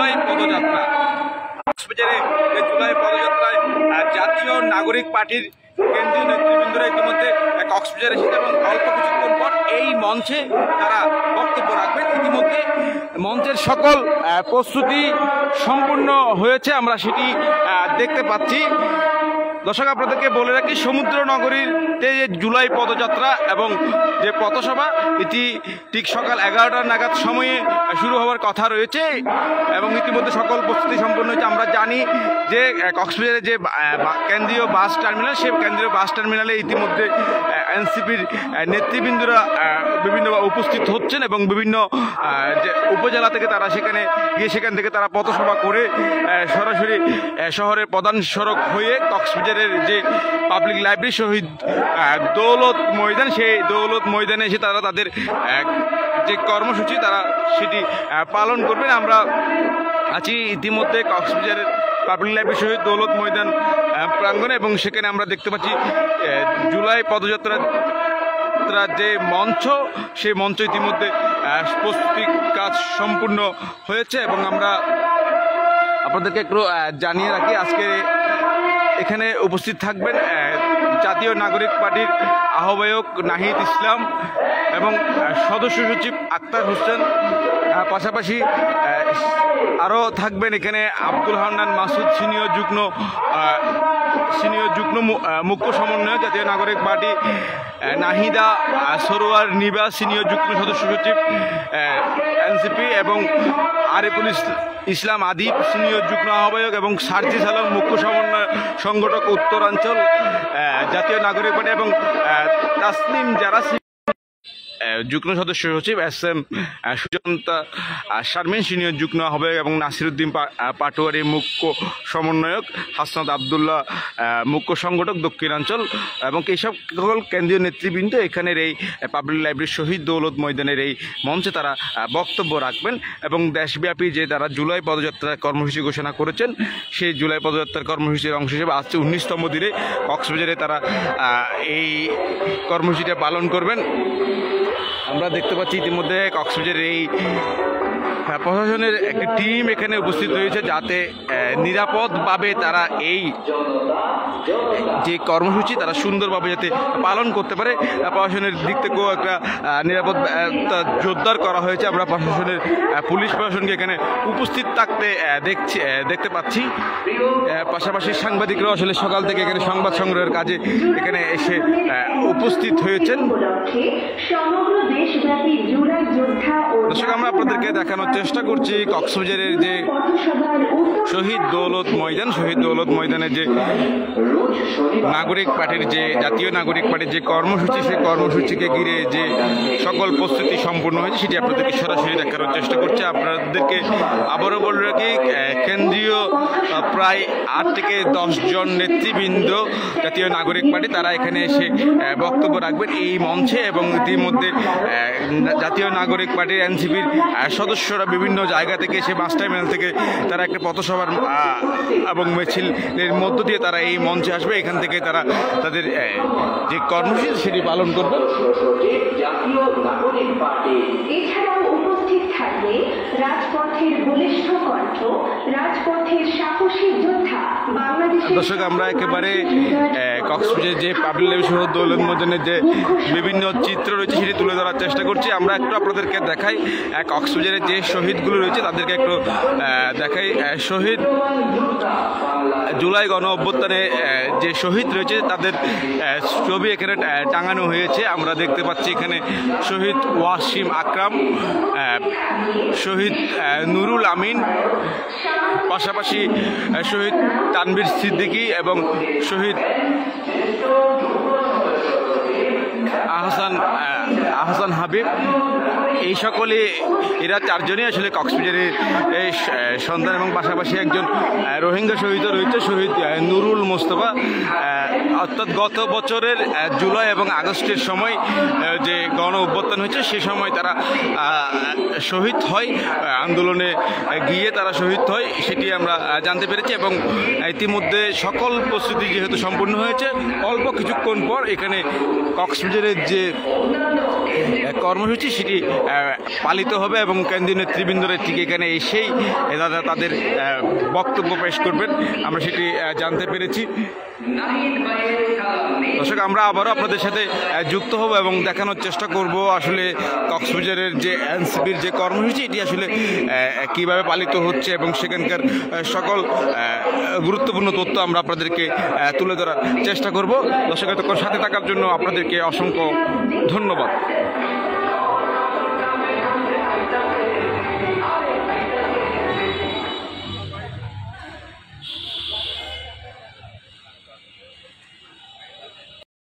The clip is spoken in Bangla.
জুলাই পদযাত্রা। কক্সবাজারে জুলাই পদযাত্রায় জাতীয় নাগরিক পার্টির কেন্দ্রীয় নেতৃবৃন্দরা ইতিমধ্যে কক্সবাজারে এসেছে এবং অল্প কিছুক্ষণ পর এই মঞ্চে তারা বক্তব্য রাখবেন। ইতিমধ্যে মঞ্চের সকল প্রস্তুতি সম্পূর্ণ হয়েছে, আমরা সেটি দেখতে পাচ্ছি। দর্শক, আপনাদেরকে বলে রাখি, সমুদ্র নগরীতে যে জুলাই পদযাত্রা এবং যে পথসভা এটি ঠিক সকাল 11টা নাগাদ সময়ে শুরু হওয়ার কথা রয়েছে এবং ইতিমধ্যে সকল প্রস্তুতি সম্পন্ন হয়েছে। আমরা জানি যে কক্সবাজারে যে কেন্দ্রীয় বাস টার্মিনাল, সেই কেন্দ্রীয় বাস টার্মিনালে ইতিমধ্যে এনসিপির নেতৃবৃন্দরা বিভিন্ন উপস্থিত হচ্ছেন এবং বিভিন্ন যে উপজেলা থেকে তারা সেখানে গিয়ে সেখান থেকে তারা পথসভা করে সরাসরি শহরের প্রধান সড়ক হয়ে কক্সবাজারের যে পাবলিক লাইব্রেরি শহীদ দৌলত ময়দান, সেই দৌলত ময়দানে এসে তারা তাদের যে কর্মসূচি তারা সেটি পালন করবেন। আমরা আছি ইতিমধ্যে কক্সবাজারের পাবলিক লাইব্রেরি শহীদ দৌলত ময়দান প্রাঙ্গণে এবং সেখানে আমরা দেখতে পাচ্ছি জুলাই পদযাত্রার যে মঞ্চ, সেই মঞ্চ ইতিমধ্যে প্রস্তুতি কাজ সম্পূর্ণ হয়েছে এবং আমরা আপনাদেরকে একটু জানিয়ে রাখি, আজকে এখানে উপস্থিত থাকবেন জাতীয় নাগরিক পার্টির আহ্বায়ক নাহিদ ইসলাম এবং সদস্য সচিব আক্তার হোসেন। পাশাপাশি আরও থাকবেন এখানে আব্দুল হান্নান মাসুদ, সিনিয়র যুগ্ম মুখ্য সমন্বয়ক জাতীয় নাগরিক পার্টি, নাহিদা সরোয়ার নিবা, সিনিয়র যুগ্ম সদস্য সচিব এনসিপি, এবং আরিফুল ইসলাম আদিব, সিনিয়র যুগ্ম আহ্বায়ক, এবং সার্জিস আলম মুখ্য সমন্বয় সংগঠক উত্তরাঞ্চল জাতীয় নাগরিক পার্টি, এবং তাসনিম যারা যুগ্ম সদস্য সচিব, SM সুজন্তা শারমিন সিনিয়র যুগ্ম আহ্বায়ক, এবং নাসিরুদ্দিন পাটোয়ারি মুখ্য সমন্বয়ক, হাসনাত আবদুল্লাহ মুখ্য সংগঠক দক্ষিণাঞ্চল, এবং এইসব সকল কেন্দ্রীয় নেতৃবৃন্দ এখানের এই পাবলিক লাইব্রেরি শহীদ দৌলত ময়দানের এই মঞ্চে তারা বক্তব্য রাখবেন এবং দেশব্যাপী যে তারা জুলাই পদযাত্রার কর্মসূচি ঘোষণা করেছেন, সেই জুলাই পদযাত্রার কর্মসূচির অংশ হিসেবে আজকে 19তম দিনে কক্সবাজারে তারা এই কর্মসূচিটা পালন করবেন। আমরা দেখতে পাচ্ছি ইতিমধ্যে কক্সবাজারের এই প্রশাসনের একটি টিম এখানে উপস্থিত রয়েছে, যাতে নিরাপদভাবে তারা এই যে কর্মসূচি তারা সুন্দরভাবে যাতে পালন করতে পারে। প্রশাসনের দিক থেকেও একটা নিরাপত্তা জোরদার করা হয়েছে। আমরা প্রশাসনের পুলিশ প্রশাসনকে এখানে উপস্থিত থাকতে দেখতে পাচ্ছি। পাশাপাশি সাংবাদিকরাও আসলে সকাল থেকে এখানে সংবাদ সংগ্রহের কাজে এখানে এসে উপস্থিত হয়েছেন। দর্শক, আমরা আপনাদেরকে দেখানোর চেষ্টা করছি কক্সবাজারের যে শহীদ দৌলত ময়দান, শহীদ দৌলত ময়দানের যে নাগরিক পার্টির যে জাতীয় নাগরিক পার্টির যে কর্মসূচি, সেই কর্মসূচিকে ঘিরে যে সকল প্রস্তুতি সম্পূর্ণ হয়েছে সেটি আপনাদেরকে সরাসরি দেখানোর চেষ্টা করছি। আপনাদেরকে আবারও বলে রাখি, কেন্দ্রীয় প্রায় 8 থেকে 10 জন নেতৃবৃন্দ জাতীয় নাগরিক পার্টি তারা এখানে এসে বক্তব্য রাখবেন এই মঞ্চে এবং ইতিমধ্যে জাতীয় নাগরিক পার্টির এনসিপির সদস্যরা বিভিন্ন জায়গা থেকে এসে বাস টার্মিনাল থেকে তারা একটা পথসভার এবং মিছিলের মধ্য দিয়ে তারা এই মঞ্চে আসবে। এখান থেকে তারা তাদের যে কর্মসূচি সেটি পালন করবে। দর্শক, আমরা একেবারে কক্সবাজারের যে পাবলিক লাইব্রেরি শহীদ দৌলত ময়দানের যে বিভিন্ন চিত্র রয়েছে সেটি তুলে ধরার চেষ্টা করছি। আমরা একটু আপনাদেরকে দেখাই কক্সবাজারের যে শহীদগুলো রয়েছে তাদেরকে একটু দেখাই। শহীদ জুলাই গণ অভ্যুত্থানে যে শহীদ রয়েছে তাদের ছবি এখানে টাঙানো হয়েছে। আমরা দেখতে পাচ্ছি এখানে শহীদ ওয়াসিম আকরাম, শহীদ নুরুল আমিন, পাশাপাশি শহীদ তানভীর সিদ্দিকী এবং শহীদ আহসান হাবিব। এই সকলে এরা 4 জনই আসলে কক্সবাজারের সন্তান এবং পাশাপাশি একজন রোহিঙ্গা শহীদও রয়েছে, শহীদ নুরুল মোস্তফা। অর্থাৎ গত বছরের জুলাই এবং আগস্টের সময় যে গণ অভ্যুত্থান হয়েছে সে সময় তারা শহীদ হয়, আন্দোলনে গিয়ে তারা শহীদ হয়, সেটি আমরা জানতে পেরেছি। এবং ইতিমধ্যে সকল প্রস্তুতি যেহেতু সম্পূর্ণ হয়েছে, অল্প কিছুক্ষণ পর এখানে কক্সবাজারের যে কর্মসূচি সেটি পালিত হবে এবং কেন্দ্রীয় নেতৃবৃন্দরা ঠিক এখানে এসেই তাদের বক্তব্য পেশ করবেন, আমরা সেটি জানতে পেরেছি। দর্শক, আমরা আবারও আপনাদের সাথে যুক্ত হব এবং দেখানোর চেষ্টা করব আসলে কক্সবাজারের যে এনসিপির যে কর্মসূচি এটি আসলে কিভাবে পালিত হচ্ছে এবং সেখানকার সকল গুরুত্বপূর্ণ তথ্য আমরা আপনাদেরকে তুলে ধরার চেষ্টা করব। দর্শক, এতক্ষণ সাথে থাকার জন্য আপনাদেরকে অসংখ্য ধন্যবাদ।